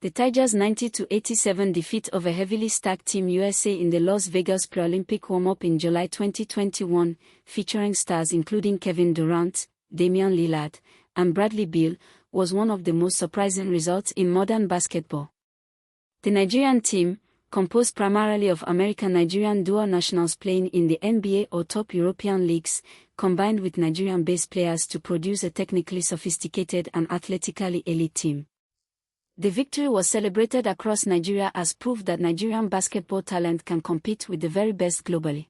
The Tigers' 90-87 defeat of a heavily stacked Team USA in the Las Vegas pre-Olympic warm-up in July 2021, featuring stars including Kevin Durant, Damian Lillard, and Bradley Beal, was one of the most surprising results in modern basketball. The Nigerian team, composed primarily of American-Nigerian dual nationals playing in the NBA or top European leagues, combined with Nigerian-based players to produce a technically sophisticated and athletically elite team. The victory was celebrated across Nigeria as proof that Nigerian basketball talent can compete with the very best globally.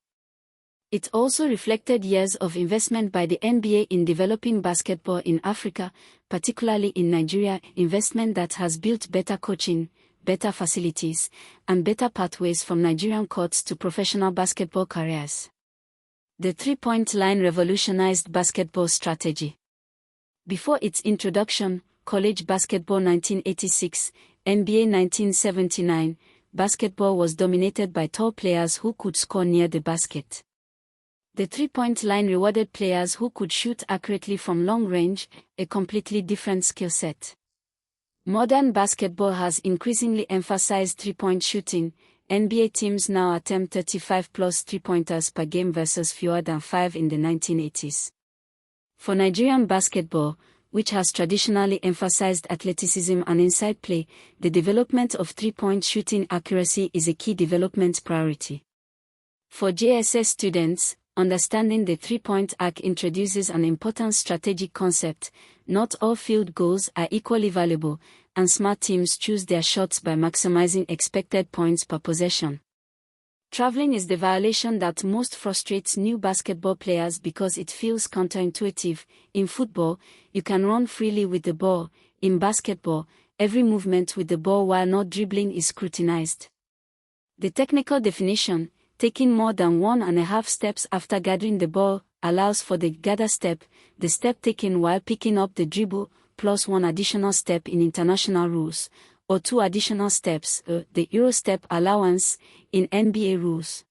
It also reflected years of investment by the NBA in developing basketball in Africa, particularly in Nigeria, investment that has built better coaching, better facilities, and better pathways from Nigerian courts to professional basketball careers. The three-point line revolutionized basketball strategy. Before its introduction, college basketball 1986, NBA 1979, basketball was dominated by tall players who could score near the basket. The three-point line rewarded players who could shoot accurately from long range, a completely different skill set. Modern basketball has increasingly emphasized three-point shooting. NBA teams now attempt 35+ three-pointers per game versus fewer than 5 in the 1980s. For Nigerian basketball, which has traditionally emphasized athleticism and inside play, the development of three-point shooting accuracy is a key development priority. For JSS students, understanding the three-point arc introduces an important strategic concept: not all field goals are equally valuable, and smart teams choose their shots by maximizing expected points per possession. Traveling is the violation that most frustrates new basketball players because it feels counterintuitive. In football, you can run freely with the ball. In basketball, every movement with the ball while not dribbling is scrutinized. The technical definition, taking more than 1.5 steps after gathering the ball, allows for the gather step, the step taken while picking up the dribble, plus 1 additional step in international rules, or 2 additional steps, the Euro step allowance, in NBA rules.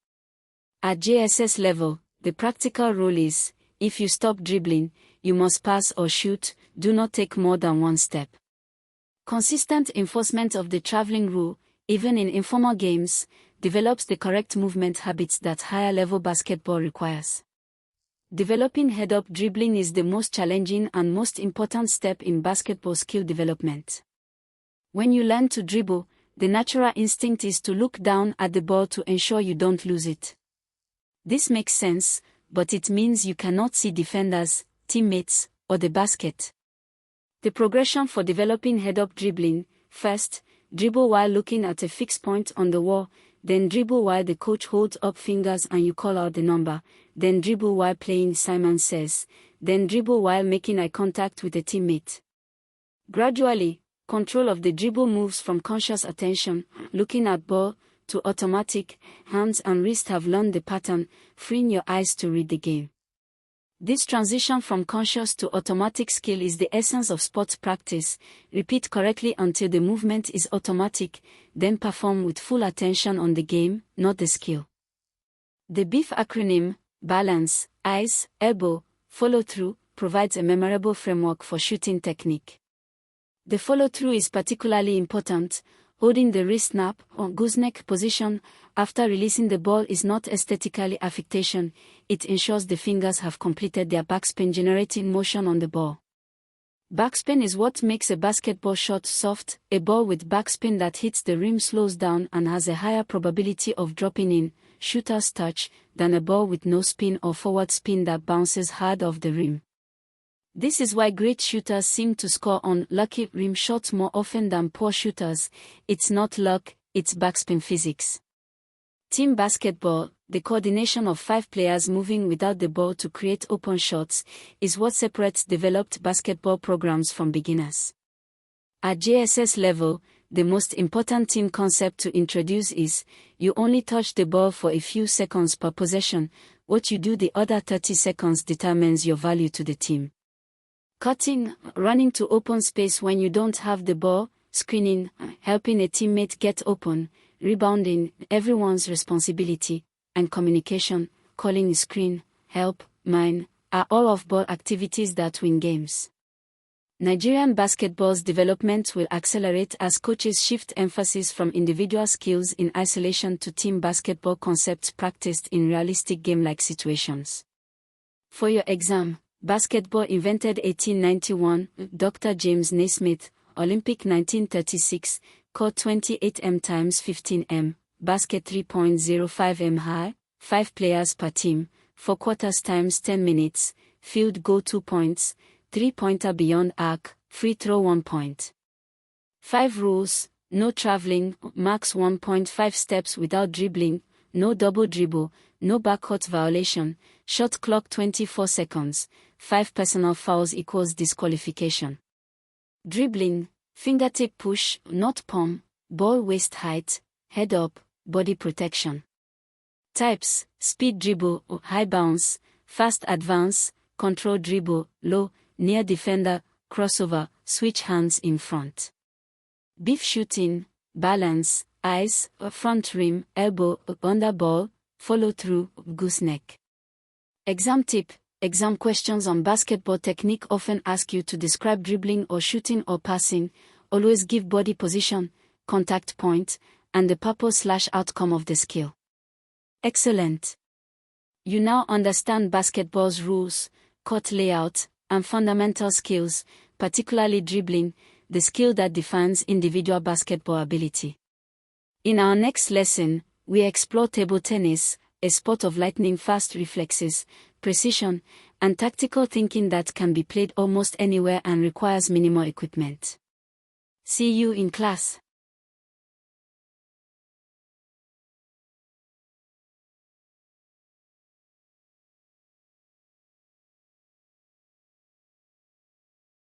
At JSS level, the practical rule is, if you stop dribbling, you must pass or shoot, do not take more than 1 step. Consistent enforcement of the traveling rule, even in informal games, develops the correct movement habits that higher-level basketball requires. Developing head-up dribbling is the most challenging and most important step in basketball skill development. When you learn to dribble, the natural instinct is to look down at the ball to ensure you don't lose it. This makes sense, but it means you cannot see defenders, teammates, or the basket. The progression for developing head-up dribbling: first, dribble while looking at a fixed point on the wall, then dribble while the coach holds up fingers and you call out the number, then dribble while playing Simon Says, then dribble while making eye contact with a teammate. Gradually, control of the dribble moves from conscious attention, looking at ball, to automatic. Hands and wrist have learned the pattern, freeing your eyes to read the game. This transition from conscious to automatic skill is the essence of sports practice. Repeat correctly until the movement is automatic, then perform with full attention on the game, not the skill. The BECE acronym, balance, eyes, elbow, follow-through, provides a memorable framework for shooting technique. The follow-through is particularly important. Holding the wrist snap or gooseneck position after releasing the ball is not aesthetically affectation, it ensures the fingers have completed their backspin generating motion on the ball. Backspin is what makes a basketball shot soft. A ball with backspin that hits the rim slows down and has a higher probability of dropping in, shooter's touch, than a ball with no spin or forward spin that bounces hard off the rim. This is why great shooters seem to score on lucky rim shots more often than poor shooters. It's not luck, it's backspin physics. Team basketball, the coordination of 5 players moving without the ball to create open shots, is what separates developed basketball programs from beginners. At JSS level, the most important team concept to introduce is, you only touch the ball for a few seconds per possession. What you do the other 30 seconds determines your value to the team. Cutting, running to open space when you don't have the ball, screening, helping a teammate get open, rebounding, everyone's responsibility, and communication, calling a screen, help, mine, are all off-ball activities that win games. Nigerian basketball's development will accelerate as coaches shift emphasis from individual skills in isolation to team basketball concepts practiced in realistic game-like situations. For your exam, basketball invented 1891, Dr. James Naismith, Olympic 1936, court 28 m x 15 m, basket 3.05 m high, 5 players per team, 4 quarters times 10 minutes, field goal 2 points, 3-pointer beyond arc, free throw 1 point. 5 rules: no traveling, max 1.5 steps without dribbling, no double dribble, no backcourt violation, shot clock 24 seconds, 5 personal fouls equals disqualification. Dribbling: fingertip push, not palm, ball waist height, head up, body protection. Types: speed dribble, high bounce, fast advance, control dribble, low, near defender, crossover, switch hands in front. Beef shooting: balance, eyes, front rim, elbow, under ball, follow through, gooseneck. Exam tip: exam questions on basketball technique often ask you to describe dribbling or shooting or passing. Always give body position, contact point, and the purpose/outcome of the skill. Excellent! You now understand basketball's rules, court layout, and fundamental skills, particularly dribbling, the skill that defines individual basketball ability. In our next lesson, we explore table tennis, a sport of lightning-fast reflexes, precision, and tactical thinking that can be played almost anywhere and requires minimal equipment. See you in class.